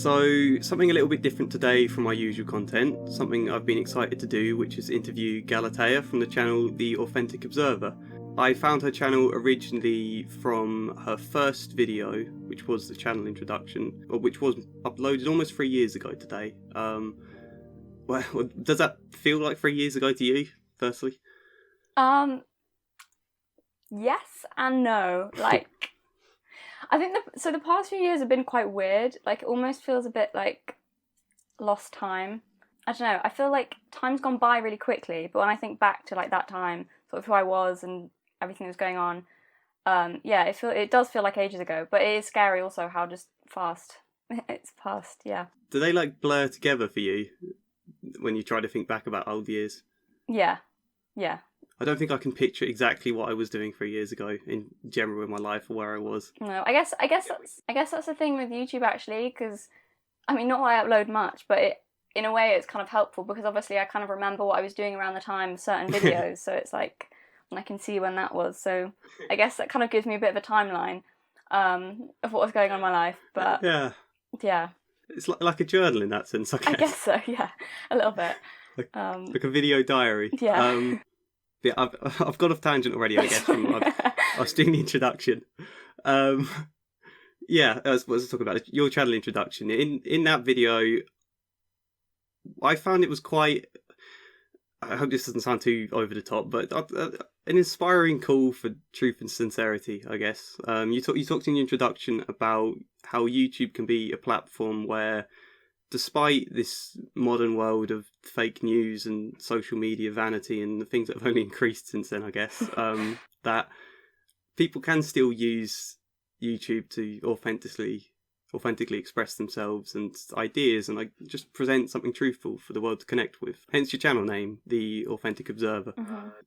So, something a little bit different today from my usual content, something I've been excited to do, which is interview Galatea from the channel The Authentic Observer. I found her channel originally from her first video, which was the channel introduction, or which was uploaded almost 3 years ago today. Well, does that feel like 3 years ago to you, firstly? Yes and no. Like, I think the past few years have been quite weird. Like, it almost feels a bit like lost time. I don't know. I feel like time's gone by really quickly, but when I think back to like that time, sort of who I was and everything that was going on, yeah, it does feel like ages ago. But it is scary also how just fast it's passed. Yeah. Do they like blur together for you when you try to think back about old years? Yeah. I don't think I can picture exactly what I was doing 3 years ago in general in my life or where I was. No, I guess that's the thing with YouTube actually, because I mean, not that I upload much, but in a way it's kind of helpful because obviously I kind of remember what I was doing around the time of certain videos, so it's like I can see when that was. So I guess that kind of gives me a bit of a timeline of what was going on in my life. But yeah, it's like a journal in that sense. I guess so. Yeah, a little bit. Like a video diary. Yeah. Yeah, I've got off tangent already, I guess. I was doing the introduction. Yeah, let's talk about it. Your channel introduction. In that video, I found it was quite. I hope this doesn't sound too over the top, but an inspiring call for truth and sincerity, I guess. You talked in your introduction about how YouTube can be a platform where, despite this modern world of fake news and social media vanity and the things that have only increased since then, I guess, that people can still use YouTube to authentically express themselves and ideas and like just present something truthful for the world to connect with. Hence your channel name, The Authentic Observer,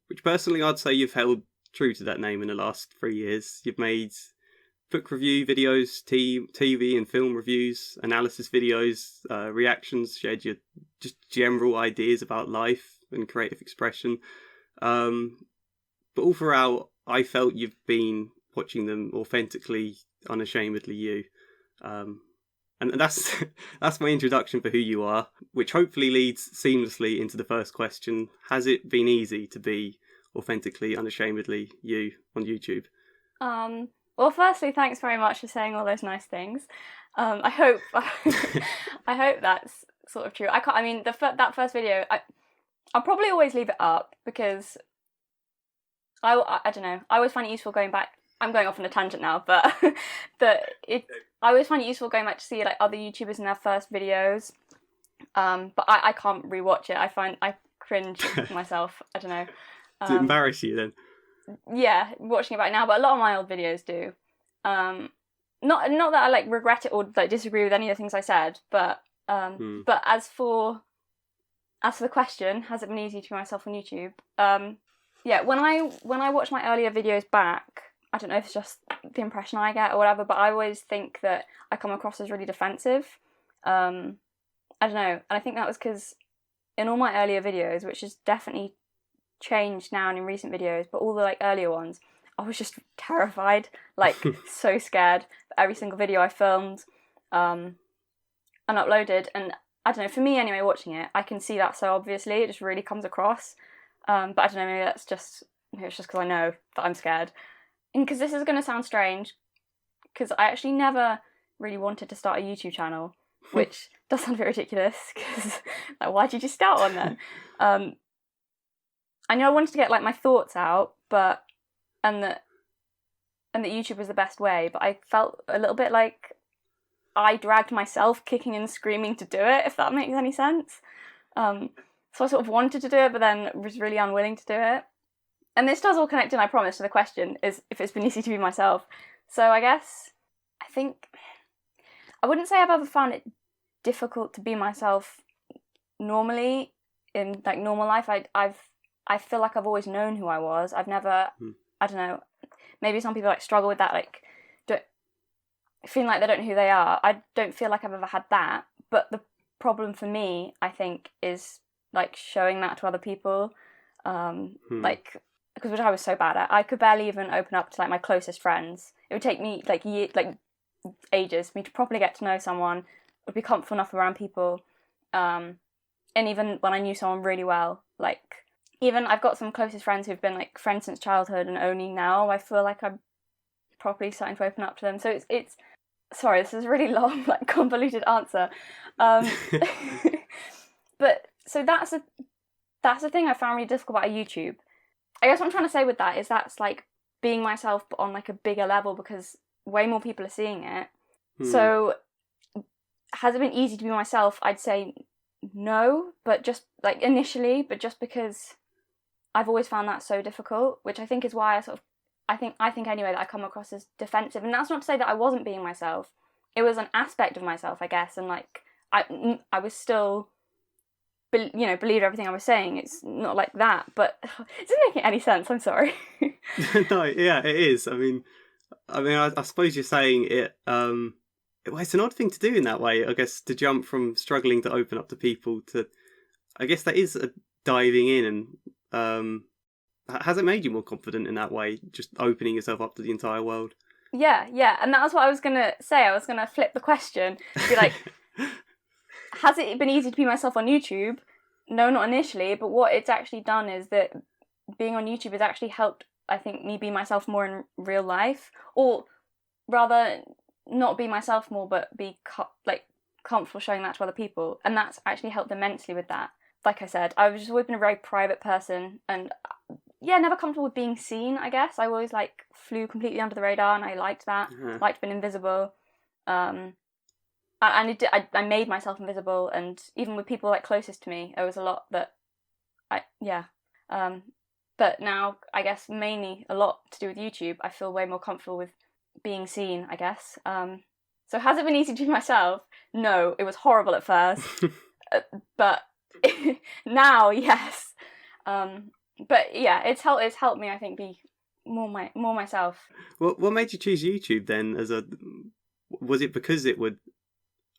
which personally I'd say you've held true to that name in the last 3 years. You've made book review videos, TV and film reviews, analysis videos, reactions, shared your just general ideas about life and creative expression. But all throughout, I felt you've been watching them authentically, unashamedly you. And that's my introduction for who you are, which hopefully leads seamlessly into the first question. Has it been easy to be authentically, unashamedly you on YouTube? Well, firstly, thanks very much for saying all those nice things. I hope I hope that's sort of true. I mean, that first video, I'll probably always leave it up because I don't know. I always find it useful going back. I'm going off on a tangent now, but I always find it useful going back to see like other YouTubers in their first videos. But I can't rewatch it. I cringe myself. I don't know. Does it embarrass you then? Yeah, watching it back now, but a lot of my old videos do. Not that I like regret it or like disagree with any of the things I said, but as for the question, has it been easy to be myself on YouTube? Yeah, when I watch my earlier videos back, I don't know if it's just the impression I get or whatever, but I always think that I come across as really defensive. I don't know, and I think that was because in all my earlier videos, which has definitely changed now and in recent videos, but all the like earlier ones, I was just terrified, like so scared for every single video I filmed and uploaded. And I don't know, for me anyway, watching it, I can see that so obviously, it just really comes across. But I don't know, maybe it's just because I know that I'm scared. And because this is going to sound strange, because I actually never really wanted to start a YouTube channel, which does sound a bit ridiculous, because like, why did you start one then? I know I wanted to get like my thoughts out, but and that YouTube was the best way, but I felt a little bit like I dragged myself kicking and screaming to do it, if that makes any sense. So I sort of wanted to do it, but then was really unwilling to do it. And this does all connect in, I promise, to the question, is if it's been easy to be myself. So I guess, I think, I wouldn't say I've ever found it difficult to be myself normally, in like normal life. I feel like I've always known who I was. I've never, I don't know, maybe some people like struggle with that, like feeling like they don't know who they are. I don't feel like I've ever had that. But the problem for me, I think, is like showing that to other people. Like, because which I was so bad at. I could barely even open up to like my closest friends. It would take me like ages for me to properly get to know someone would be comfortable enough around people. And even when I knew someone really well, like, even I've got some closest friends who've been like friends since childhood, and only now I feel like I'm properly starting to open up to them. So it's sorry, this is a really long, like, convoluted answer. But so that's the thing I found really difficult about YouTube. I guess what I'm trying to say with that is that's like being myself but on like a bigger level, because way more people are seeing it. So has it been easy to be myself? I'd say no, but just like initially, but just because I've always found that so difficult, which I think is why I think anyway that I come across as defensive. And that's not to say that I wasn't being myself. It was an aspect of myself, I guess, and like I was still, believed everything I was saying. It's not like that, but it isn't making any sense. I'm sorry. No, yeah, it is. I mean, I suppose you're saying it. Well, it's an odd thing to do in that way, I guess, to jump from struggling to open up to people to, I guess that is a diving in. And has it made you more confident in that way, just opening yourself up to the entire world? Yeah, and that's what I was going to say. I was going to flip the question, be like, has it been easy to be myself on YouTube? No, not initially, but what it's actually done is that being on YouTube has actually helped, I think, me be myself more in real life, or rather, not be myself more, but be comfortable showing that to other people, and that's actually helped immensely with that. Like I said, I've just always been a very private person, and never comfortable with being seen, I guess. I always flew completely under the radar, and I liked that. Liked being invisible. And I made myself invisible, and even with people closest to me, there was a lot that but now, I guess mainly a lot to do with YouTube, I feel way more comfortable with being seen, I guess. So has it been easy to be myself? No, it was horrible at first. But now, yes. But yeah, it's helped me, I think, be more myself. What made you choose YouTube then? Was it because it would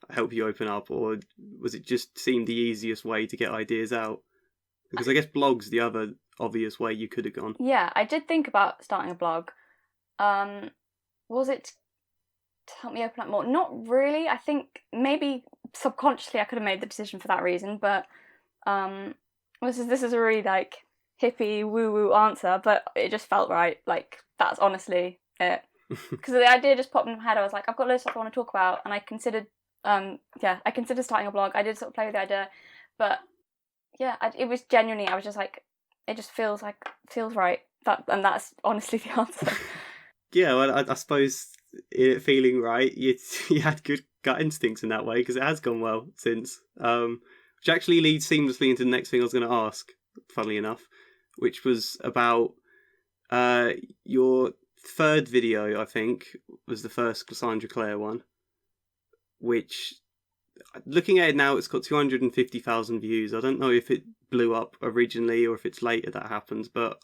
help you open up, or was it just seemed the easiest way to get ideas out? Because I guess blog's the other obvious way you could have gone. Yeah, I did think about starting a blog. Was it to help me open up more? Not really. I think maybe subconsciously I could have made the decision for that reason, but this is a really hippie woo-woo answer, but it just felt right. That's honestly it. Because the idea just popped in my head. I was like, I've got loads of stuff I want to talk about, and I considered starting a blog. I did sort of play with the idea, but yeah, it was genuinely, I was just like, it just feels right. And that's honestly the answer. Yeah, well, I suppose it feeling right, you had good gut instincts in that way, because it has gone well since. Which actually leads seamlessly into the next thing I was going to ask, funnily enough, which was about your third video, I think, was the first Cassandra Clare one, which, looking at it now, it's got 250,000 views. I don't know if it blew up originally or if it's later that happens, but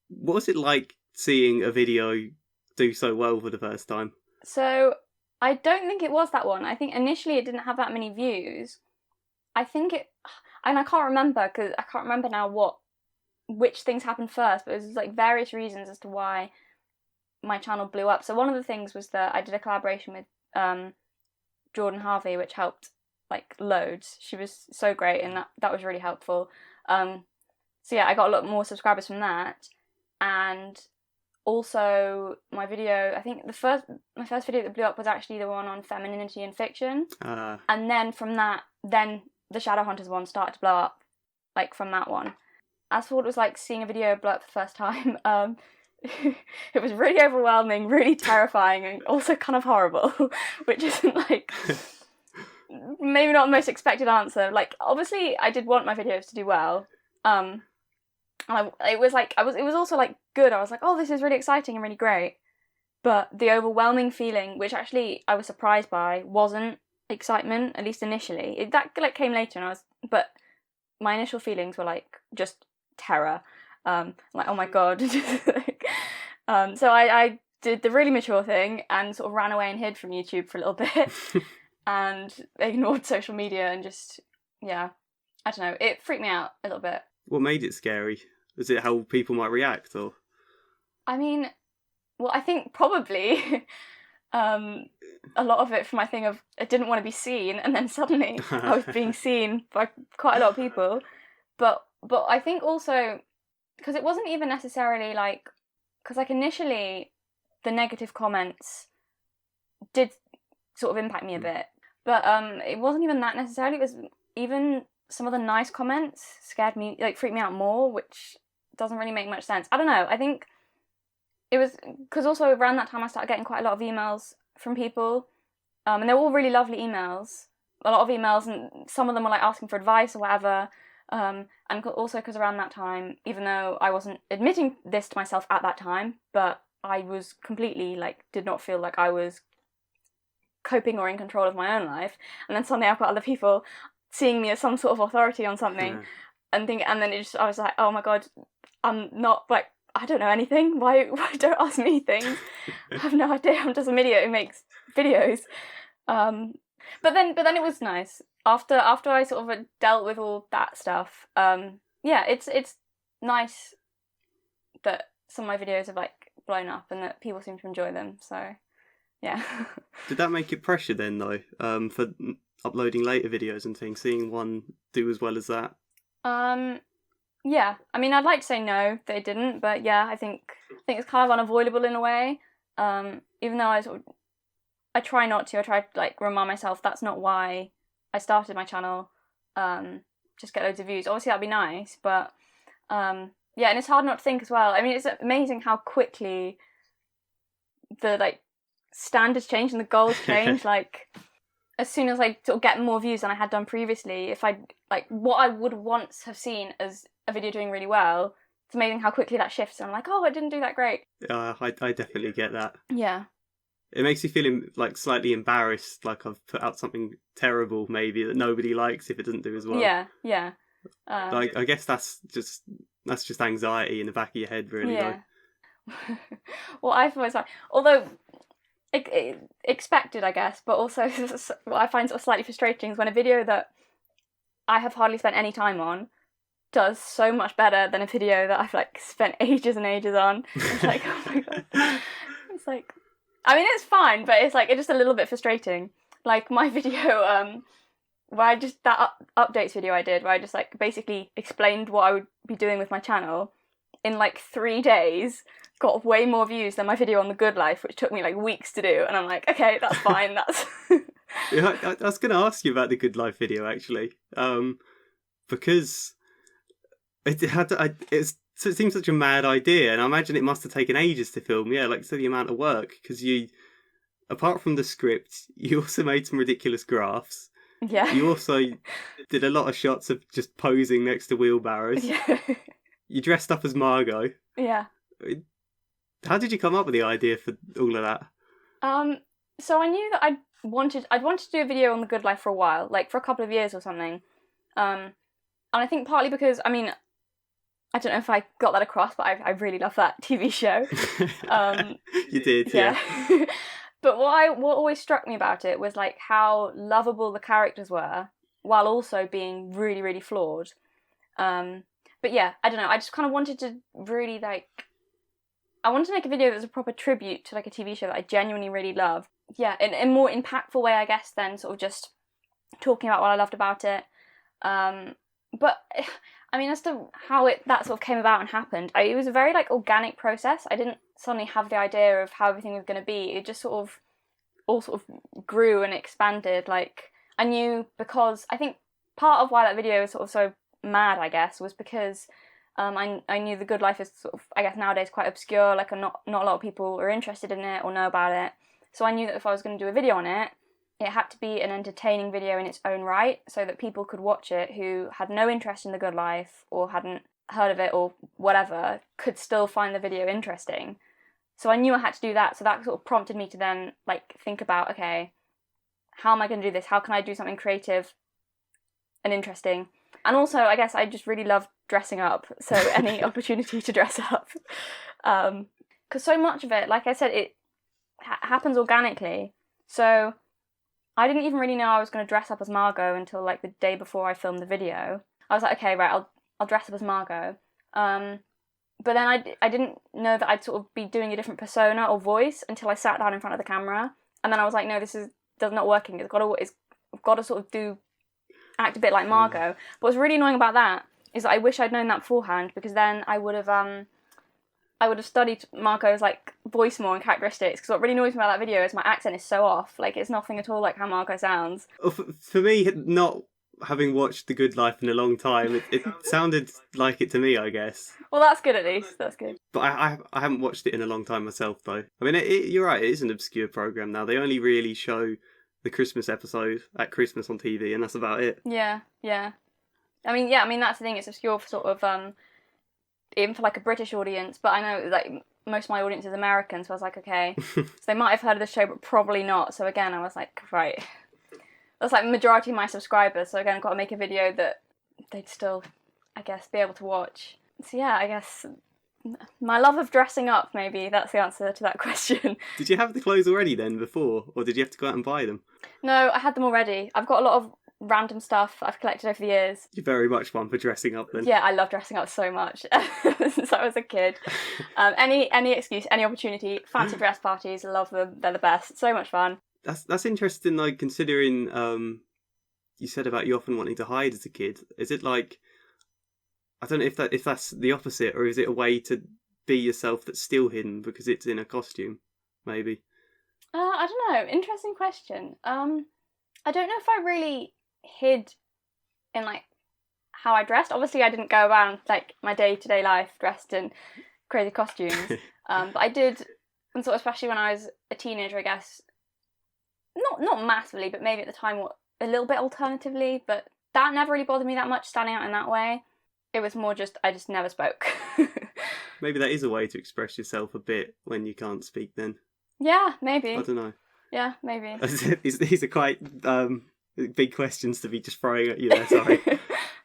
what was it like seeing a video do so well for the first time? So I don't think it was that one. I think initially it didn't have that many views. I think and I can't remember, because I can't remember now which things happened first, but it was various reasons as to why my channel blew up. So one of the things was that I did a collaboration with Jordan Harvey, which helped loads. She was so great, and that was really helpful. So yeah, I got a lot more subscribers from that, and also my video, I think my first video that blew up was actually the one on femininity in fiction, and then from that, then the Shadowhunters one started to blow up, from that one. As for what it was like seeing a video blow up for the first time, it was really overwhelming, really terrifying, and also kind of horrible, which isn't maybe not the most expected answer. Obviously I did want my videos to do well. It was also good. I was like, oh, this is really exciting and really great. But the overwhelming feeling, which actually I was surprised by, wasn't excitement, at least initially. That came later, but my initial feelings were just terror. Oh my god. So I did the really mature thing and sort of ran away and hid from YouTube for a little bit and ignored social media and just, I don't know, it freaked me out a little bit. What made it scary? Was it how people might react, or? I mean, well, I think probably A lot of it from my thing of I didn't want to be seen, and then suddenly I was being seen by quite a lot of people. But I think also because it wasn't even necessarily like, because like initially the negative comments did sort of impact me a bit, but it wasn't even that necessarily. It was even some of the nice comments scared me, like freaked me out more, which doesn't really make much sense. I don't know. I think it was because also around that time I started getting quite a lot of emails from people, and they were all really lovely emails, a lot of emails, and some of them were like asking for advice or whatever. And also because around that time, even though I wasn't admitting this to myself at that time, but I was completely like did not feel like I was coping or in control of my own life, and then suddenly I've got other people seeing me as some sort of authority on something, and then I was like, oh my god, I'm not like, I don't know anything. Why don't ask me things? I have no idea. I'm just an idiot who makes videos. But then it was nice after I sort of dealt with all that stuff. Yeah, it's nice that some of my videos have like blown up and that people seem to enjoy them. So yeah. Did that make it pressure then though? For uploading later videos and things, seeing one do as well as that? Yeah, I mean, I'd like to say no, they didn't, but yeah, I think it's kind of unavoidable in a way. Even though I try not to. I try to like remind myself that's not why I started my channel. Just get loads of views. Obviously, that'd be nice, but yeah, and it's hard not to think as well. I mean, it's amazing how quickly the like standards change and the goals change. Like, as soon as I sort of get more views than I had done previously, if I like what I would once have seen as a video doing really well, it's amazing how quickly that shifts. And I'm like, oh, I didn't do that great. I definitely get that. Yeah. It makes you feel like slightly embarrassed, like I've put out something terrible maybe that nobody likes if it doesn't do as well. Yeah. I guess that's just anxiety in the back of your head, really. Yeah. Well, I've always found, although expected, I guess, but also what I find sort of slightly frustrating is when a video that I have hardly spent any time on does so much better than a video that I've like spent ages and ages on. It's like, oh my god. It's like, I mean, it's fine, but it's like, it's just a little bit frustrating. Like my video, where I just, that updates video I did, where I just like basically explained what I would be doing with my channel in like 3 days, got way more views than my video on the good life, which took me like weeks to do. And I'm like, okay, that's fine. That's. Yeah, I was going to ask you about the good life video actually, because it seems such a mad idea, and I imagine it must have taken ages to film. Yeah, like so the amount of work, because you, apart from the script, you also made some ridiculous graphs. Yeah. You also did a lot of shots of just posing next to wheelbarrows. Yeah. You dressed up as Margot. Yeah. How did you come up with the idea for all of that? So I knew that I'd wanted to do a video on the good life for a while, like for a couple of years or something. And I think partly because, I mean, I don't know if I got that across, but I really love that TV show. You did, yeah. But what always struck me about it was like how lovable the characters were, while also being really, really flawed. But yeah, I don't know. I just kind of wanted to really I wanted to make a video that was a proper tribute to like a TV show that I genuinely really love. Yeah, in a more impactful way, I guess, than sort of just talking about what I loved about it. But I mean, as to how that sort of came about and happened, it was a very like organic process. I didn't suddenly have the idea of how everything was going to be. It just all sort of grew and expanded. Like I knew, because I think part of why that video was sort of so mad, I guess, was because I knew the good life is sort of, I guess nowadays, quite obscure. Like not a lot of people are interested in it or know about it. So I knew that if I was going to do a video on it, it had to be an entertaining video in its own right, so that people could watch it who had no interest in the good life or hadn't heard of it or whatever, could still find the video interesting. So I knew I had to do that. So that sort of prompted me to then like think about, okay, how am I going to do this? How can I do something creative and interesting? And also, I guess I just really love dressing up. So any opportunity to dress up. Because so much of it, like I said, it happens organically. So I didn't even really know I was going to dress up as Margot until like the day before I filmed the video. I was like, okay, right, I'll dress up as Margot. But But then I didn't know that I'd sort of be doing a different persona or voice until I sat down in front of the camera. And then I was like, no, this is not working. I've got to sort of act a bit like Margot. But what's really annoying about that is that I wish I'd known that beforehand, because then I would have studied Margot's like voice more and characteristics. Because what really annoys me about that video is my accent is so off. Like, it's nothing at all like how Margot sounds. For me, not having watched The Good Life in a long time, it sounded like it to me, I guess. Well, that's good at least. That's good. But I haven't watched it in a long time myself, though. I mean, you're right, it is an obscure programme now. They only really show the Christmas episode at Christmas on TV, and that's about it. Yeah. I mean, that's the thing. It's obscure for sort of, even for like a British audience, but I know like most of my audience is American, so I was like, okay. So they might have heard of the show, but probably not. So again, I was like, right. That's like the majority of my subscribers, so again, I've got to make a video that they'd still, I guess, be able to watch. So yeah, I guess my love of dressing up, maybe, that's the answer to that question. Did you have the clothes already then, before, or did you have to go out and buy them? No, I had them already. I've got a lot of random stuff I've collected over the years. You're very much one for dressing up then. Yeah, I love dressing up so much since I was a kid. Any excuse, any opportunity, fancy dress parties, love them, they're the best, so much fun. That's interesting, like, considering you said about you often wanting to hide as a kid. Is it like, I don't know if that's the opposite, or is it a way to be yourself that's still hidden because it's in a costume, maybe? I don't know. Interesting question. I don't know if I really hid in like how I dressed. Obviously, I didn't go around like my day-to-day life dressed in crazy costumes. But I did, and sort of especially when I was a teenager, I guess. Not massively, but maybe at the time a little bit alternatively. But that never really bothered me that much, standing out in that way. It was more just I just never spoke. Maybe that is a way to express yourself a bit when you can't speak. Then. Yeah, maybe. I don't know. Yeah, maybe. These are quite big questions to be just throwing at you there, sorry.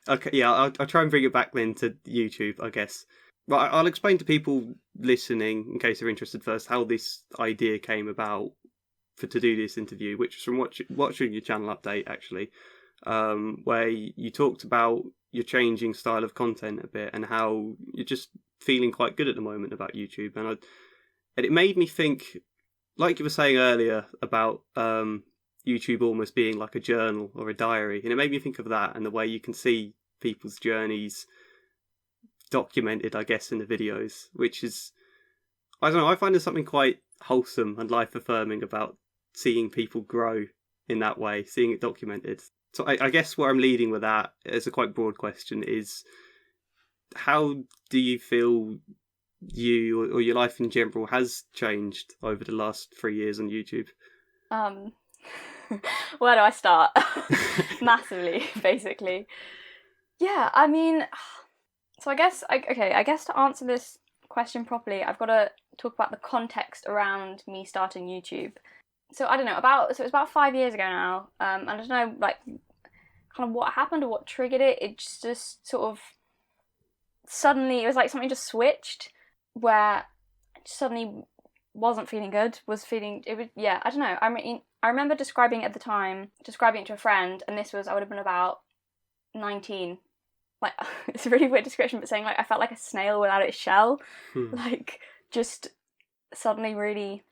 Okay, yeah, I'll try and bring it back then to YouTube, I guess. Well, I'll explain to people listening, in case they're interested first, how this idea came about to do this interview, which was from watching your channel update, actually, where you talked about your changing style of content a bit and how you're just feeling quite good at the moment about YouTube. And it made me think, like you were saying earlier about YouTube almost being like a journal or a diary, and it made me think of that and the way you can see people's journeys documented, I guess, in the videos, which is, I don't know, I find there's something quite wholesome and life-affirming about seeing people grow in that way, seeing it documented. So I guess where I'm leading with that, as a quite broad question, is how do you feel you or your life in general has changed over the last 3 years on YouTube? Where do I start? Massively, basically. Yeah, I mean, so I guess to answer this question properly, I've got to talk about the context around me starting YouTube. So I don't know, it was about 5 years ago now, and I don't know, like, kind of what happened or what triggered it. It just sort of suddenly, it was like something just switched, where I suddenly wasn't feeling good, I don't know. I mean, I remember describing it to a friend, and this was, I would have been about 19. Like, it's a really weird description, but saying, like, I felt like a snail without its shell. Like, just suddenly really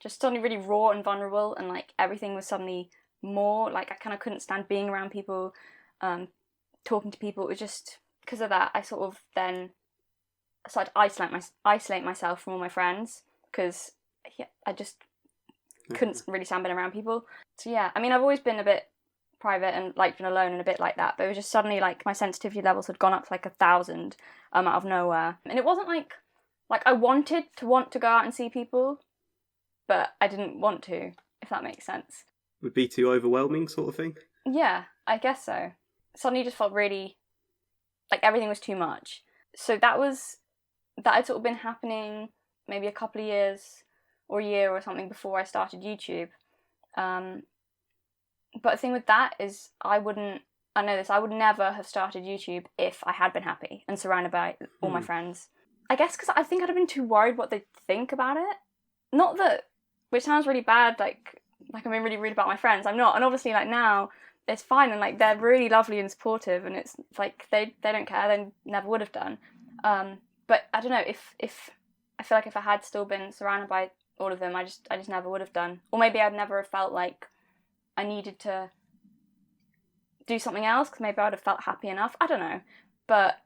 raw and vulnerable, and, like, everything was suddenly more, like, I kind of couldn't stand being around people, talking to people. It was just, because of that, I sort of then started to isolate myself from all my friends, because I just couldn't really stand being around people. So yeah, I mean, I've always been a bit private and like been alone and a bit like that, but it was just suddenly like my sensitivity levels had gone up to like 1,000 out of nowhere, and it wasn't like I wanted to go out and see people, but I didn't want to, if that makes sense. Would be too overwhelming, sort of thing? Yeah, I guess so. Suddenly just felt really like everything was too much. So that had sort of been happening maybe a couple of years or a year or something before I started YouTube. But the thing with that is I would never have started YouTube if I had been happy and surrounded by all my friends. I guess because I think I'd have been too worried what they'd think about it. Not that, which sounds really bad, like I'm being really rude about my friends. I'm not. And obviously, like, now it's fine, and like they're really lovely and supportive, and it's like they don't care. They never would have done. But but I don't know, if I feel like if I had still been surrounded by all of them, I just never would have done. Or maybe I'd never have felt like I needed to do something else, because maybe I would have felt happy enough. I don't know. But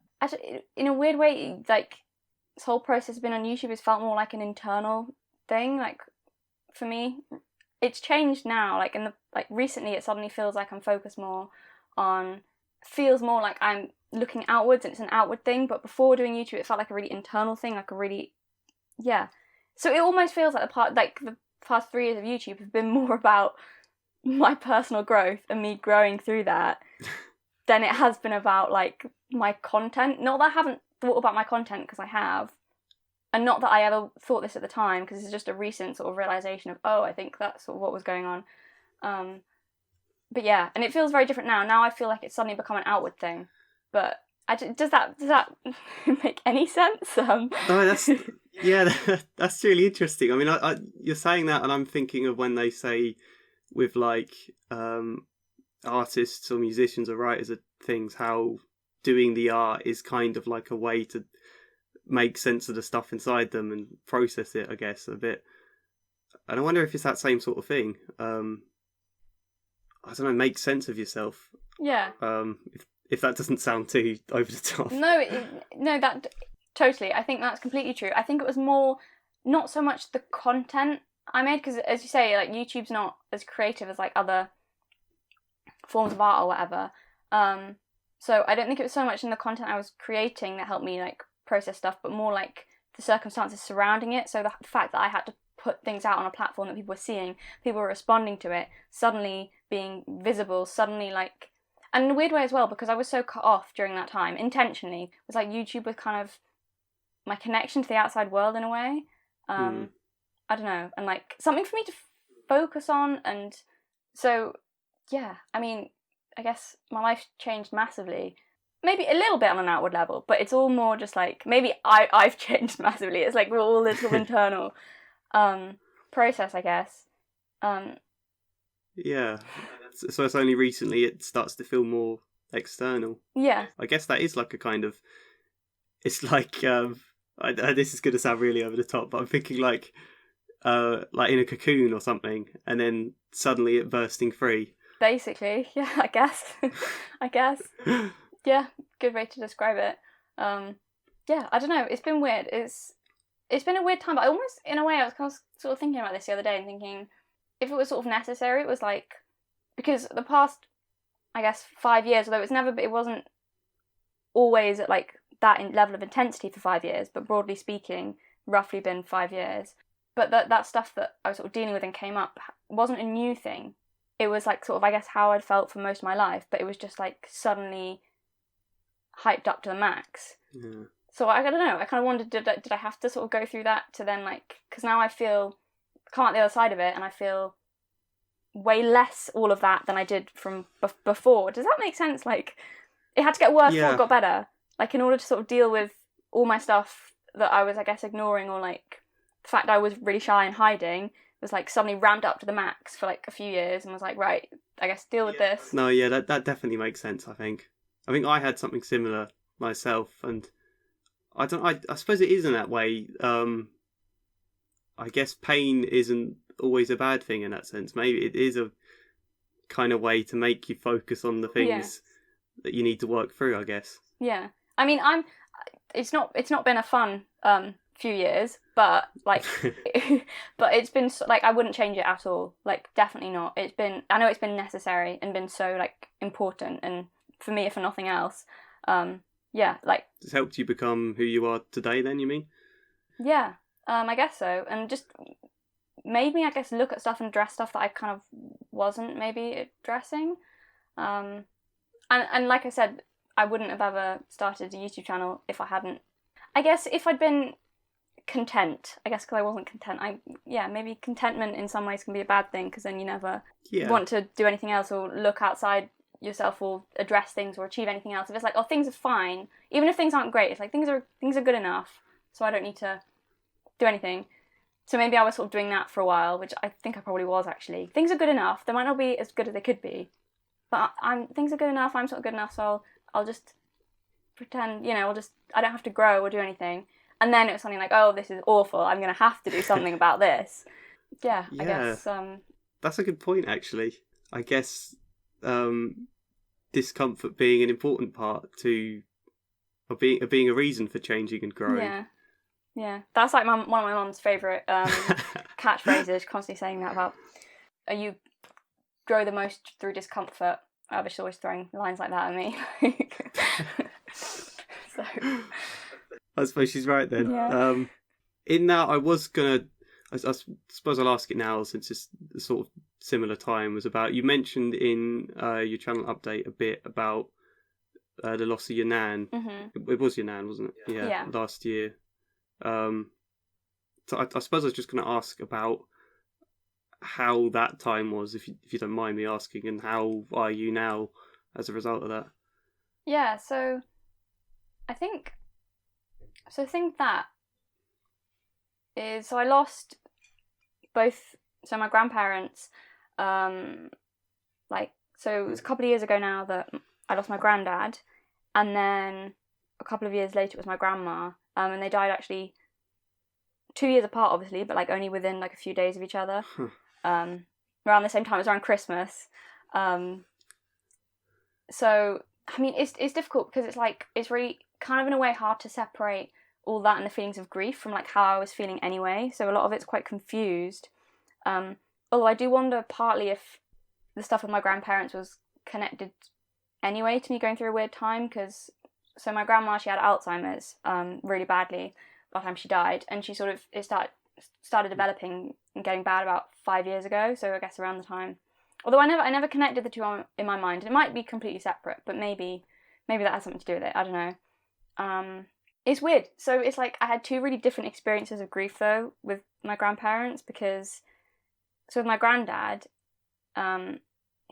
in a weird way, like, this whole process of being on YouTube has felt more like an internal thing. Like, for me, it's changed now. Like, recently, it suddenly feels like I'm focused more on, feels more like I'm looking outwards and it's an outward thing. But before doing YouTube, it felt like a really internal thing, like a really, yeah. So it almost feels like the past 3 years of YouTube have been more about my personal growth and me growing through that than it has been about, like, my content. Not that I haven't thought about my content, because I have, and not that I ever thought this at the time, because it's just a recent sort of realisation of, oh, I think that's sort of what was going on. But yeah, and it feels very different now. Now I feel like it's suddenly become an outward thing. But does that make any sense? No, that's really interesting. I mean, you're saying that, and I'm thinking of when they say with, like, artists or musicians or writers of things, how doing the art is kind of like a way to make sense of the stuff inside them and process it, I guess, a bit. And I wonder if it's that same sort of thing. I don't know, make sense of yourself. Yeah. If that doesn't sound too over the top. No, that totally. I think that's completely true. I think it was more, not so much the content I made, because, as you say, like, YouTube's not as creative as, like, other forms of art or whatever. So I don't think it was so much in the content I was creating that helped me, like, process stuff, but more like the circumstances surrounding it. So the fact that I had to put things out on a platform that people were seeing, people were responding to it, suddenly being visible, suddenly, like, and in a weird way as well, because I was so cut off during that time, intentionally. It was like YouTube was kind of my connection to the outside world in a way. I don't know, and, like, something for me to focus on. And so, yeah, I mean, I guess my life changed massively. Maybe a little bit on an outward level, but it's all more just like, maybe I've changed massively. It's like we're all this sort of internal process, I guess. Yeah. So it's only recently it starts to feel more external. Yeah. I guess that is like a kind of, it's like, this is going to sound really over the top, but I'm thinking like in a cocoon or something, and then suddenly it bursting free. Basically, yeah, I guess. Yeah, good way to describe it. Yeah, I don't know. It's been weird. It's been a weird time, but I almost, in a way, I was kind of sort of thinking about this the other day and thinking, if it was sort of necessary, it was like, because the past, I guess, 5 years, although it wasn't always at, like, that level of intensity for 5 years, but broadly speaking, roughly been 5 years. But that stuff that I was sort of dealing with and came up wasn't a new thing. It was, like, sort of, I guess, how I'd felt for most of my life, but it was just, like, suddenly hyped up to the max. Yeah. So I don't know, I kind of wondered, did I have to sort of go through that to then, like, because now I feel, come out the other side of it, and I feel way less all of that than I did from before. Does that make sense? Like, it had to get worse before it got better. Like, in order to sort of deal with all my stuff that I was, I guess, ignoring, or, like, the fact I was really shy and hiding was, like, suddenly ramped up to the max for, like, a few years, and was like, right, I guess deal with this. No, yeah, that definitely makes sense, I think. I had something similar myself, and I suppose it is in that way. I guess pain isn't always a bad thing in that sense. Maybe it is a kind of way to make you focus on the things that you need to work through, I guess. Yeah. I mean, it's not been a fun few years, but, like, but it's been, like, I wouldn't change it at all. Like, definitely not. I know it's been necessary and been so, like, important, and for me, if for nothing else, yeah, like, it's helped you become who you are today, then, you mean? Yeah, I guess so, and just made me, I guess, look at stuff and address stuff that I kind of wasn't maybe addressing, and like I said, I wouldn't have ever started a YouTube channel if I hadn't. I guess if I'd been content, I guess, because I wasn't content. Maybe contentment in some ways can be a bad thing, because then you never want to do anything else or look outside yourself or address things or achieve anything else. If it's like, oh, things are fine, even if things aren't great, it's like things are good enough, so I don't need to do anything. So maybe I was sort of doing that for a while, which I think I probably was, actually. Things are good enough. They might not be as good as they could be, but things are good enough. I'm sort of good enough, so I'll just pretend, I don't have to grow or do anything. And then it was something like, oh, this is awful. I'm going to have to do something about this. Yeah, I guess. That's a good point, actually. I guess discomfort being an important part of being a reason for changing and growing. Yeah. That's like one of my mum's favourite catchphrases, constantly saying that about, you grow the most through discomfort. She's always throwing lines like that at me. So I suppose she's right then. Yeah. In that, I suppose I'll ask it now since it's the sort of similar time, was about, you mentioned in your channel update a bit about the loss of your nan. Mm-hmm. It was your nan, wasn't it? Yeah. Last year. So I suppose I was just going to ask about how that time was, if you don't mind me asking, and how are you now as a result of that? Yeah, so I think that is, so I lost both, so my grandparents, so it was a couple of years ago now that I lost my granddad, and then a couple of years later it was my grandma, and they died actually 2 years apart, obviously, but only within a few days of each other. Around the same time, it was around Christmas. So I mean, it's difficult because it's really kind of in a way hard to separate all that and the feelings of grief from how I was feeling anyway. So a lot of it's quite confused. Although I do wonder partly if the stuff with my grandparents was connected anyway to me going through a weird time, because so my grandma, she had Alzheimer's really badly by the time she died, and she started developing and getting bad about 5 years ago. So I guess around the time. Although I never connected the two in my mind. It might be completely separate, but maybe that has something to do with it. I don't know. It's weird. So it's I had two really different experiences of grief though with my grandparents, because so with my granddad,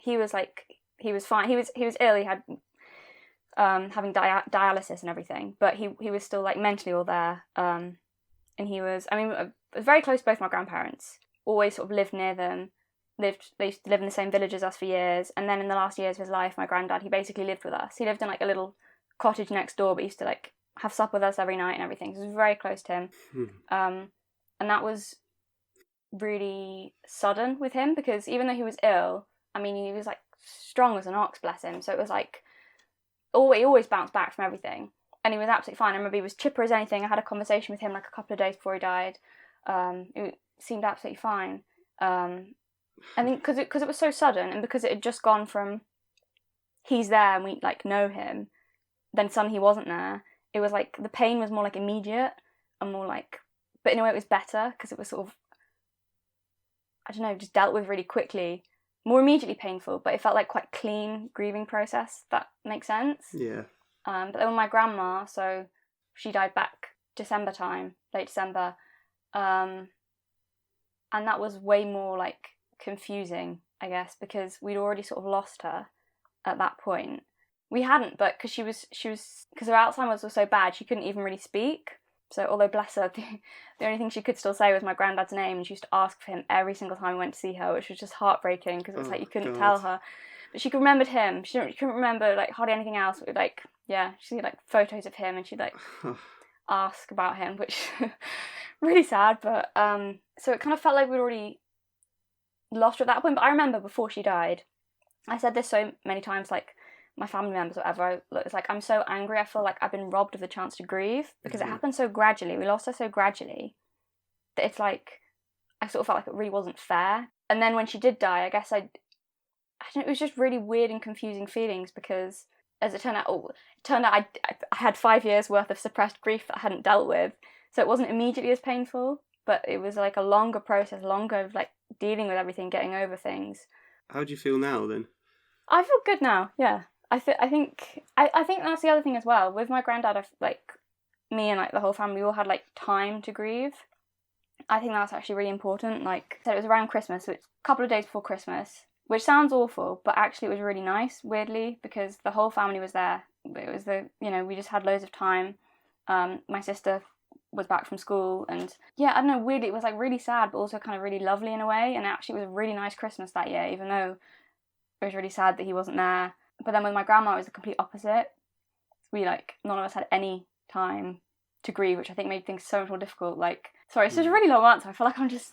he was fine. He was ill. He had having dialysis and everything, but he was still mentally all there. And he was, I was very close to both my grandparents. Always sort of lived near them. They used to live in the same village as us for years, and then in the last years of his life, my granddad, he basically lived with us. He lived in a little cottage next door, but used to have supper with us every night and everything. So it was very close to him. And that was really sudden with him, because even though he was ill, he was strong as an ox, bless him. So it was he always bounced back from everything, and he was absolutely fine. I remember he was chipper as anything. I had a conversation with him a couple of days before he died. It seemed absolutely fine. I think because it was so sudden, and because it had just gone from he's there and we know him, then suddenly he wasn't there. It was the pain was more immediate and more but in a way it was better, because it was sort of, I don't know, just dealt with really quickly, more immediately painful, but it felt quite clean grieving process, if that makes sense. Yeah. But then with my grandma, so she died back December time, late December, and that was way more confusing, I guess, because we'd already sort of lost her at that point. We hadn't, but because she was because her Alzheimer's was so bad, she couldn't even really speak. So although bless her, the only thing she could still say was my granddad's name, and she used to ask for him every single time we went to see her, which was just heartbreaking, because it was you couldn't tell her. But she remembered him. She couldn't remember hardly anything else. But she'd see photos of him, and she'd ask about him, which really sad. But so it kind of felt we'd already lost her at that point. But I remember before she died, I said this so many times, my family members, whatever, it's I'm so angry. I feel I've been robbed of the chance to grieve, because it happened so gradually. We lost her so gradually that it's I sort of felt it really wasn't fair. And then when she did die, I guess I don't know, it was just really weird and confusing feelings, because as it turned out I had 5 years worth of suppressed grief that I hadn't dealt with, so it wasn't immediately as painful, but it was a longer process, longer of dealing with everything, getting over things. How do you feel now then? I feel good now. Yeah, I think that's the other thing as well. With my granddad, me and the whole family, we all had time to grieve. I think that's actually really important. So it was around Christmas, so it's a couple of days before Christmas, which sounds awful, but actually it was really nice, weirdly, because the whole family was there. It was we just had loads of time. My sister was back from school, and yeah, I don't know, weirdly it was really sad, but also kind of really lovely in a way. And actually it was a really nice Christmas that year, even though it was really sad that he wasn't there. But then with my grandma, it was the complete opposite. none of us had any time to grieve, which I think made things so much more difficult. Like, sorry, it's just a really long answer. I feel like I'm just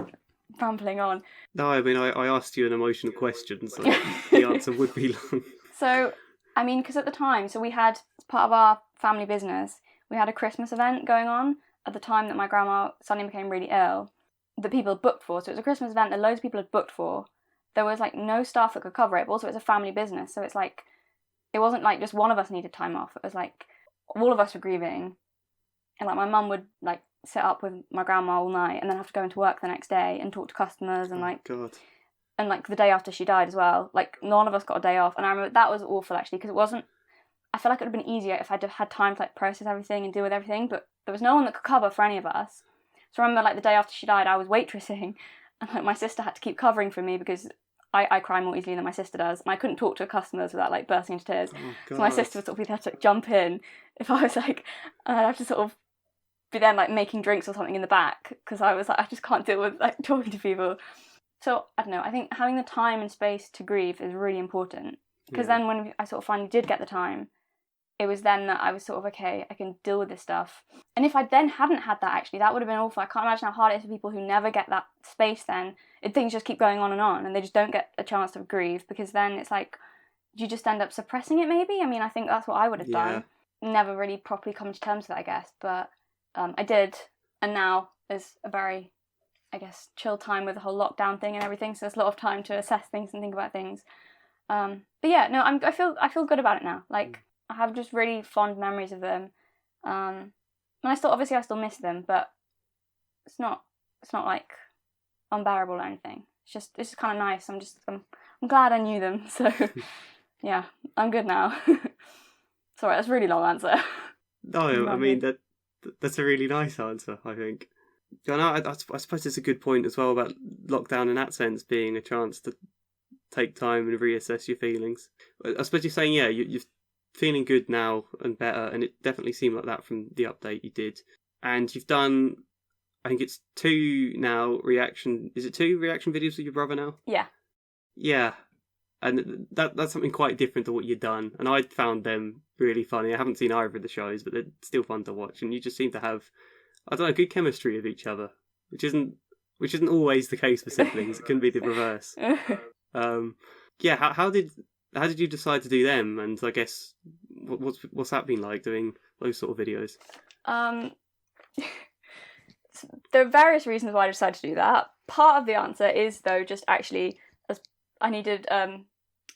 rambling on. No, I mean, I asked you an emotional question, so the answer would be long. So, I mean, because at the time, so we had, as part of our family business, we had a Christmas event going on at the time that my grandma suddenly became really ill, that people had booked for. So it was a Christmas event that loads of people had booked for. There was, like, no staff that could cover it, but also it's a family business, so it's like, it wasn't like just one of us needed time off. It was like, all of us were grieving, and like my mum would like sit up with my grandma all night and then have to go into work the next day and talk to customers and like, God. And like the day after she died as well. Like none of us got a day off, and I remember that was awful actually, because it wasn't. I feel like it would have been easier if I'd have had time to like process everything and deal with everything, but there was no one that could cover for any of us. So I remember like the day after she died, I was waitressing, and like my sister had to keep covering for me because I cry more easily than my sister does, and I couldn't talk to customers without like bursting into tears. Oh, so my sister would sort of have to like, jump in if I was like, and I'd have to sort of be then like making drinks or something in the back because I was like, I just can't deal with like talking to people. So I don't know. I think having the time and space to grieve is really important, because then when I sort of finally did get the time, it was then that I was sort of, okay, I can deal with this stuff. And if I then hadn't had that, actually, that would have been awful. I can't imagine how hard it is for people who never get that space then. Things just keep going on and they just don't get a chance to grieve, because then it's like, you just end up suppressing it maybe? I mean, I think that's what I would have done. Never really properly come to terms with it, I guess. But I did. And now is a very, I guess, chill time with the whole lockdown thing and everything. So there's a lot of time to assess things and think about things. But yeah, no, I feel good about it now. Like, I have just really fond memories of them, and I still miss them, but it's not like unbearable or anything. It's just kind of nice. I'm glad I knew them, so yeah, I'm good now. Sorry, that's a really long answer. No, I mean that's a really nice answer, I think. Yeah, no, I suppose it's a good point as well about lockdown in that sense being a chance to take time and reassess your feelings. I suppose you're saying, you're feeling good now and better, and it definitely seemed like that from the update you did. And you've done, I think it's 2 reaction videos with your brother now? Yeah, and that's something quite different to what you've done, and I found them really funny. I haven't seen either of the shows, but they're still fun to watch, and you just seem to have, I don't know, good chemistry with each other, which isn't always the case for siblings. It can be the reverse. How did you decide to do them? And I guess what's that been like, doing those sort of videos? There are various reasons why I decided to do that. Part of the answer is though just actually as I needed as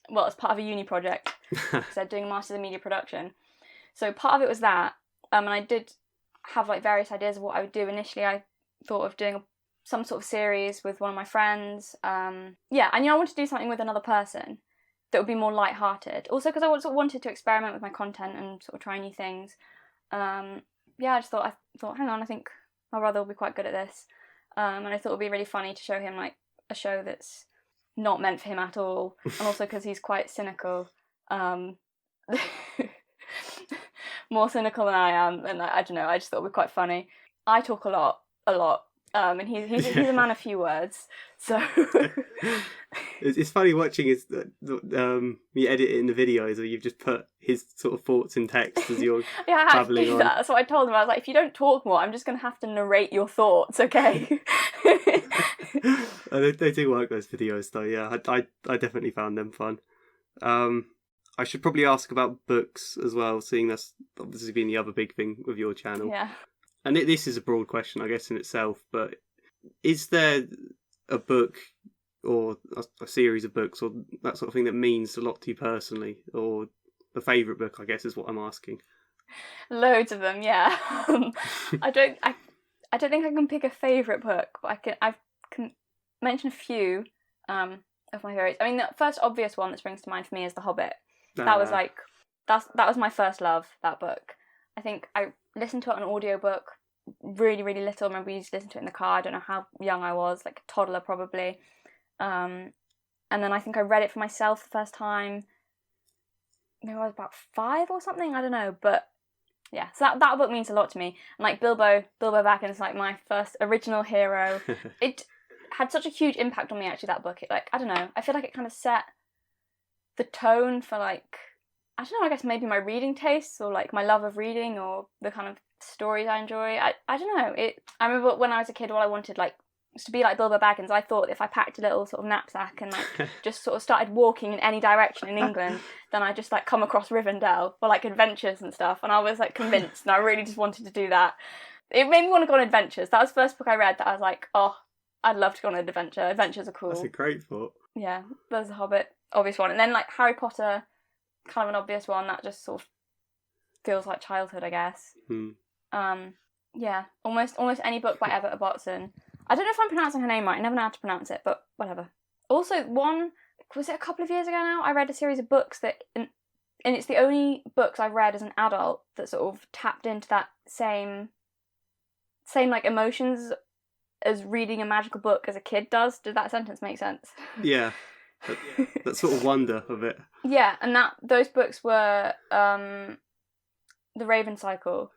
part of a uni project, because I'm doing a Masters in Media Production. So part of it was that, and I did have like various ideas of what I would do. Initially, I thought of doing some sort of series with one of my friends. And I wanted to do something with another person that would be more light-hearted. Also because I sort of wanted to experiment with my content and sort of try new things. I just thought, hang on, I think my brother will be quite good at this. And I thought it would be really funny to show him like a show that's not meant for him at all. And also because he's quite cynical. More cynical than I am. And I don't know, I just thought it would be quite funny. I talk a lot. And he's a man of few words, so it's funny watching his you edit it in the videos, or you've just put his sort of thoughts in text as you're I have babbling to do on. that. So I told him, I was like, if you don't talk more, I'm just going to have to narrate your thoughts, okay? They do work, those videos though. Yeah, I definitely found them fun. I should probably ask about books as well, seeing that's obviously been the other big thing with your channel. Yeah. And this is a broad question, I guess, in itself, but is there a book or a series of books or that sort of thing that means a lot to you personally, or the favourite book, I guess, is what I'm asking? Loads of them, yeah. I don't think I can pick a favourite book, but I can mention a few of my favourites. I mean, the first obvious one that springs to mind for me is The Hobbit. That was like that was my first love, that book. I think I listened to it on an audiobook really, really little. I remember we used to listen to it in the car. I don't know how young I was, like a toddler probably. And then I think I read it for myself the first time. Maybe I was about 5 or something, I don't know. But yeah, so that book means a lot to me. And like Bilbo Baggin's like my first original hero. It had such a huge impact on me, actually, that book. It, like, I don't know, I feel like it kind of set the tone for like I don't know, I guess maybe my reading tastes or like my love of reading or the kind of stories I enjoy. I don't know. I remember when I was a kid, all I wanted like was to be like Bilbo Baggins. I thought if I packed a little sort of knapsack and like just sort of started walking in any direction in England, then I'd just like come across Rivendell or like adventures and stuff. And I was like convinced, and I really just wanted to do that. It made me want to go on adventures. That was the first book I read that I was like, oh, I'd love to go on an adventure. Adventures are cool. That's a great thought. Yeah, there's The Hobbit, obvious one. And then like Harry Potter, kind of an obvious one that just sort of feels like childhood, I guess. Yeah, almost any book by Everett Botson. I don't know if I'm pronouncing her name right. I never know how to pronounce it, but whatever. Also, was it a couple of years ago now? I read a series of books that, and it's the only books I've read as an adult that sort of tapped into that same like emotions as reading a magical book as a kid does. Did that sentence make sense? Yeah. That sort of wonder of it. Yeah, and those books were The Raven Cycle.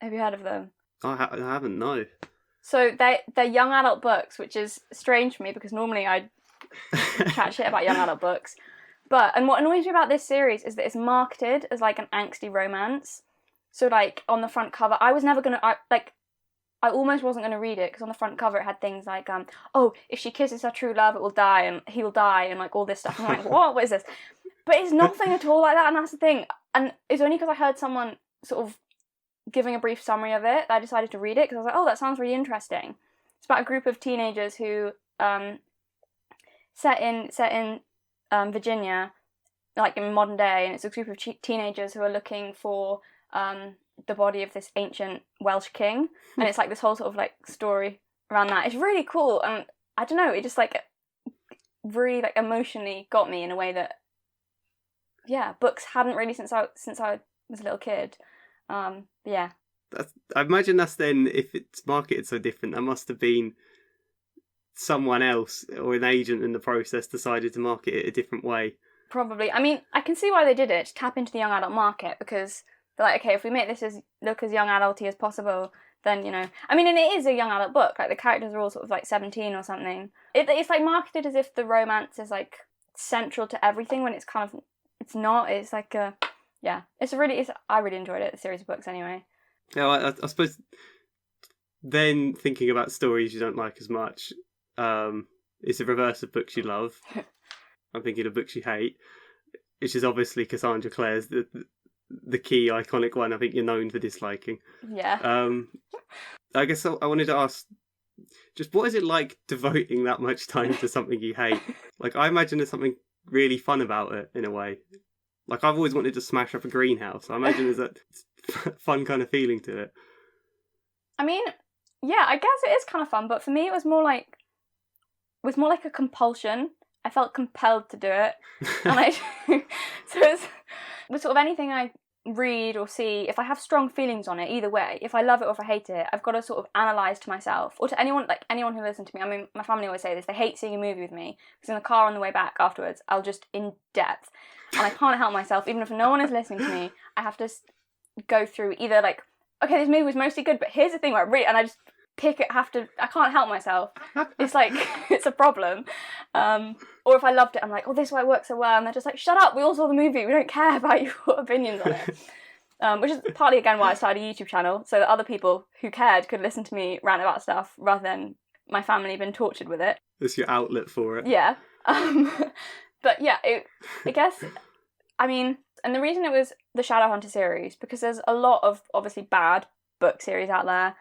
Have you heard of them? I haven't, no. So they're young adult books, which is strange for me because normally I chat shit about young adult books. And what annoys me about this series is that it's marketed as like an angsty romance. So like on the front cover, I was never gonna I almost wasn't going to read it because on the front cover it had things like, oh, if she kisses her true love, it will die and he'll die and like all this stuff. I'm like, what is this? But it's nothing at all like that, and that's the thing. And it's only because I heard someone sort of giving a brief summary of it that I decided to read it because I was like, oh, that sounds really interesting. It's about a group of teenagers who set in Virginia, like in modern day, and it's a group of teenagers who are looking for the body of this ancient Welsh king, and it's like this whole sort of like story around that. It's really cool, and I don't know, it just like really like emotionally got me in a way that books hadn't really since I was a little kid. Yeah. I imagine that's then, if it's marketed so different, that must have been someone else or an agent in the process decided to market it a different way. Probably. I mean, I can see why they did it, to tap into the young adult market, because they're like, okay, if we make this look as young adulty as possible, then, you know, I mean, and it is a young adult book, like the characters are all sort of like 17 or something. It's like marketed as if the romance is like central to everything when it's kind of, it's not. It's like I really enjoyed it, the series of books anyway. Yeah, I suppose then thinking about stories you don't like as much, it's the reverse of books you love. I'm thinking of books you hate, which is obviously Cassandra Clare's the key iconic one I think you're known for disliking. Yeah. I guess I wanted to ask, just what is it like devoting that much time to something you hate? Like, I imagine there's something really fun about it in a way. Like, I've always wanted to smash up a greenhouse. I imagine there's that fun kind of feeling to it. I mean, yeah, I guess it is kind of fun, but for me it was more like a compulsion. I felt compelled to do it. And so it's with sort of anything I read or see, if I have strong feelings on it, either way, if I love it or if I hate it, I've got to sort of analyse to myself, or to anyone who listens to me. I mean, my family always say this, they hate seeing a movie with me, because in the car on the way back afterwards, I'll just in depth, and I can't help myself, even if no one is listening to me, I have to go through either like, okay, this movie was mostly good, but here's the thing where I just pick it, I can't help myself. It's like, it's a problem. Or if I loved it, I'm like, oh, this is why it works so well, and they're just like, shut up, we all saw the movie, we don't care about your opinions on it. Which is partly, again, why I started a YouTube channel, so that other people who cared could listen to me rant about stuff, rather than my family being tortured with it. That's your outlet for it. Yeah. But yeah, I guess, I mean, and the reason it was the Shadowhunter series, because there's a lot of, obviously, bad book series out there.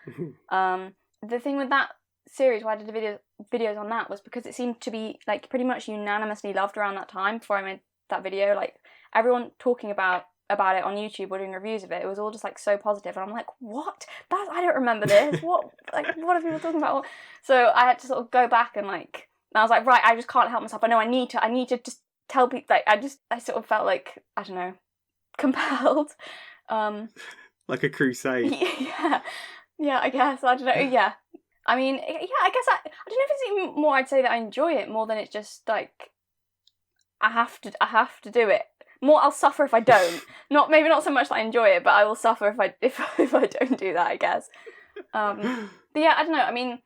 The thing with that series, why I did the videos on that, was because it seemed to be like pretty much unanimously loved around that time before I made that video. Like, everyone talking about it on YouTube or doing reviews of it, it was all just like so positive, and I'm like, what? I don't remember this. What are people talking about? So I had to sort of go back and I was like, right, I just can't help myself. I know I need to just tell people. Like, I sort of felt like, I don't know, compelled. Like a crusade. Yeah, I guess. I don't know. Yeah. I mean, yeah, I guess I don't know if it's even more, I'd say that I enjoy it more than it's just like, I have to do it. More, I'll suffer if I don't. Maybe not so much that I enjoy it, but I will suffer if I don't do that, I guess. But yeah, I don't know. I mean,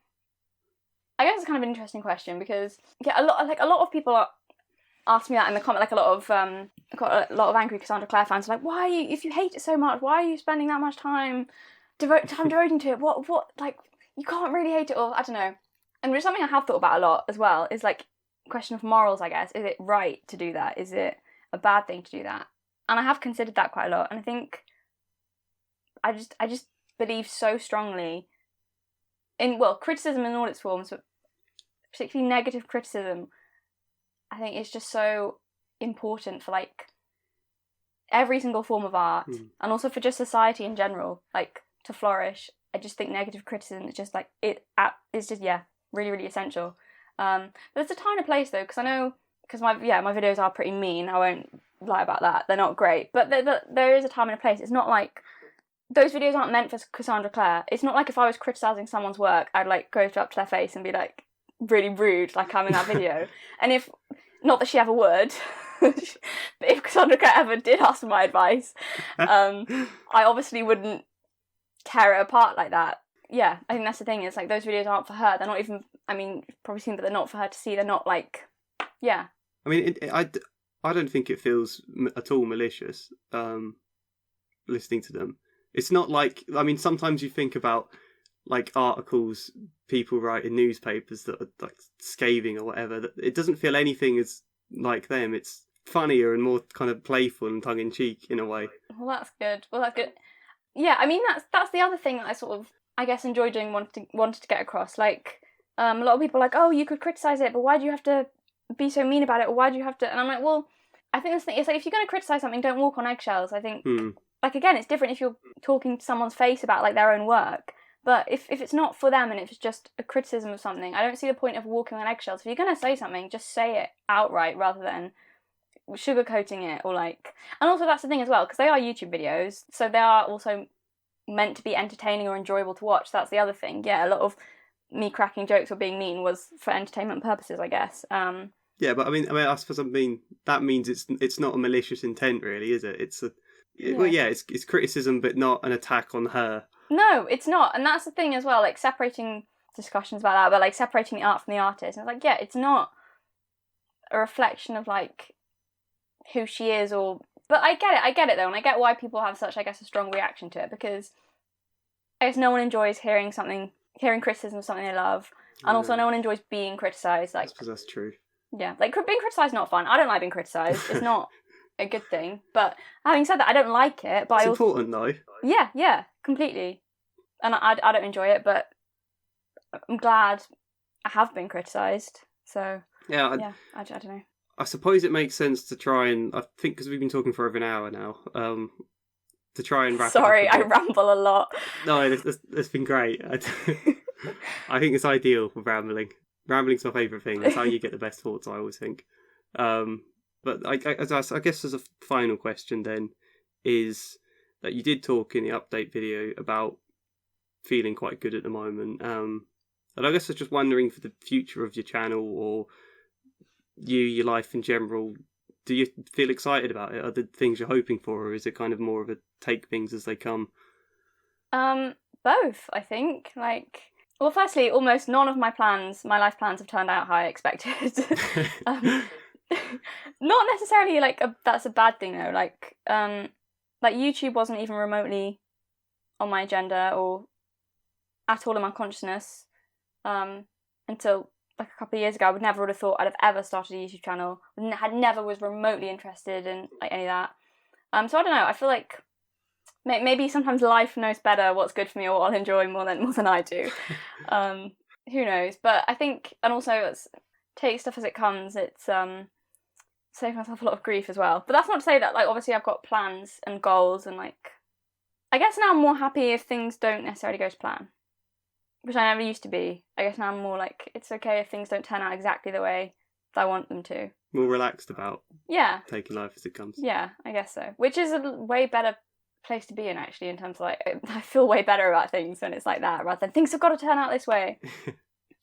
I guess it's kind of an interesting question, because yeah, a lot of people asked me that in the comment, like a lot of I got a lot of angry Cassandra Clare fans like, why are you, if you hate it so much, why are you spending that much time devoting to it? What like, you can't really hate it, or I don't know. And there's something I have thought about a lot as well, is like question of morals, I guess. Is it right to do that? Is it a bad thing to do that? And I have considered that quite a lot, and I think I just believe so strongly in, well, criticism in all its forms, but particularly negative criticism. I think it's just so important for like every single form of art, and also for just society in general, like to flourish. I just think negative criticism is just like it's just really, really essential. But there's a time and a place though, because I know, because my videos are pretty mean. I won't lie about that. They're not great, but there is a time and a place. It's not like those videos aren't meant for Cassandra Clare. It's not like if I was criticising someone's work, I'd like go up to their face and be like really rude, like I'm in that video. And if, not that she ever would, but if Cassandra Clare ever did ask for my advice, I obviously wouldn't tear it apart like that. Yeah, I think that's the thing. It's like those videos aren't for her. They're not even. I mean, you've probably seen that they're not for her to see. They're not like, yeah. I mean, I don't think it feels at all malicious. Listening to them. It's not like, I mean, sometimes you think about like articles people write in newspapers that are like scathing or whatever. That it doesn't feel anything as like them. It's funnier and more kind of playful and tongue in cheek in a way. Well, that's good. Yeah, I mean that's the other thing that I sort of, I guess, enjoy doing, wanted to get across. Like a lot of people are like, oh, you could criticize it, but why do you have to be so mean about it? Or why do you have to? And I'm like, well, I think this thing is like, if you're going to criticize something, don't walk on eggshells. I think. Like, again, it's different if you're talking to someone's face about, like, their own work. But if it's not for them and if it's just a criticism of something, I don't see the point of walking on eggshells. If you're going to say something, just say it outright rather than sugarcoating it or, like... And also, that's the thing as well, because they are YouTube videos, so they are also meant to be entertaining or enjoyable to watch. That's the other thing. Yeah, a lot of me cracking jokes or being mean was for entertainment purposes, I guess. Yeah, but I mean, I suppose that means it's not a malicious intent, really, is it? It's a... Yeah. Well, yeah, it's criticism, but not an attack on her. No, it's not, and that's the thing as well. Like separating discussions about that, but like separating the art from the artist. And it's like, yeah, it's not a reflection of like who she is, or. But I get it though, and I get why people have such, I guess, a strong reaction to it, because I guess no one enjoys hearing criticism of something they love, and also no one enjoys being criticised. Like, I suppose that's true. Yeah, like being criticised is not fun. I don't like being criticised. It's not a good thing. But having said that, I don't like it. But it's important though. Yeah, completely. And I don't enjoy it, but I'm glad I have been criticised. So I don't know. I suppose it makes sense to try and, I think, because we've been talking for over an hour now, to try and wrap Sorry, it up. I ramble a lot. No, it's been great. I think it's ideal for rambling. Rambling's my favourite thing. That's how you get the best thoughts, I always think. But I guess as a final question then, is that you did talk in the update video about feeling quite good at the moment. And I guess I was just wondering for the future of your channel or your life in general, do you feel excited about it? Are there things you're hoping for, or is it kind of more of a take things as they come? Both, I think. Like, well, firstly, almost none of my life plans have turned out how I expected. Not necessarily like that's a bad thing though. Like YouTube wasn't even remotely on my agenda or at all in my consciousness until like a couple of years ago. I would never have thought I'd have ever started a YouTube channel. Never was remotely interested in like any of that. So I don't know. I feel like maybe sometimes life knows better what's good for me or what I'll enjoy more than I do. Who knows? But I think, and also it's take stuff as it comes. It's save myself a lot of grief as well. But that's not to say that, like, obviously I've got plans and goals, and like I guess now I'm more happy if things don't necessarily go to plan, which I never used to be. I guess now I'm more like, it's okay if things don't turn out exactly the way that I want them to. More relaxed about taking life as it comes. Yeah, I guess so. Which is a way better place to be in, actually, in terms of like, I feel way better about things when it's like that, rather than things have got to turn out this way.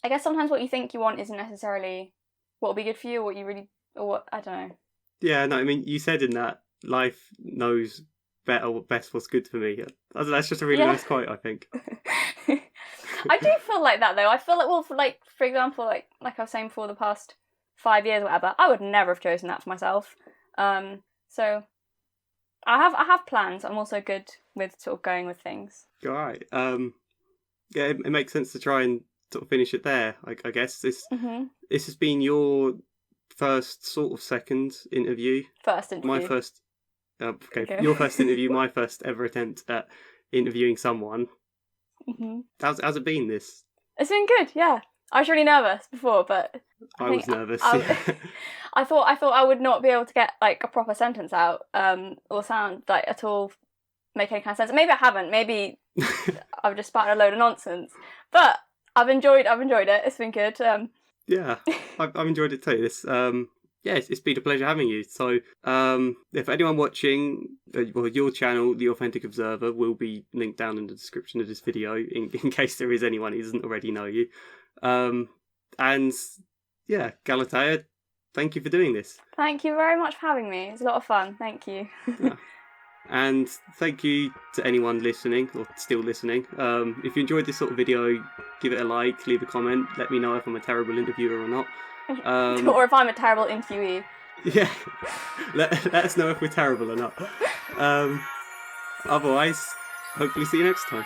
I guess sometimes what you think you want isn't necessarily what will be good for you, or what you really, or what, I don't know. Yeah, no, I mean, you said in that, life knows best what's good for me. That's just a really nice quote, I think. I do feel like that, though. I feel like, well, for example, like I was saying before, the past 5 years or whatever, I would never have chosen that for myself. So I have plans. I'm also good with sort of going with things. All right. Yeah, it makes sense to try and sort of finish it there. I guess this has been your first sort of second interview. First interview. My first. Okay. Your first interview. My first ever attempt at interviewing someone. How's it been? This? It's been good. Yeah, I was really nervous before, but I was nervous. I thought I would not be able to get like a proper sentence out, or sound like at all make any kind of sense. Maybe I haven't. Maybe I've just spouted a load of nonsense. But I've enjoyed it. It's been good. Yeah, I've enjoyed it too. This yeah, it's been a pleasure having you. So, if anyone watching, well, your channel, The Authentic Observer, will be linked down in the description of this video in case there is anyone who doesn't already know you. And yeah, Galatea, thank you for doing this. Thank you very much for having me. It's a lot of fun. Thank you. Yeah. And thank you to anyone listening or still listening. If you enjoyed this sort of video, give it a like, leave a comment, let me know if I'm a terrible interviewer or not. Or if I'm a terrible interviewee. Yeah, let us know if we're terrible or not. Otherwise, hopefully see you next time.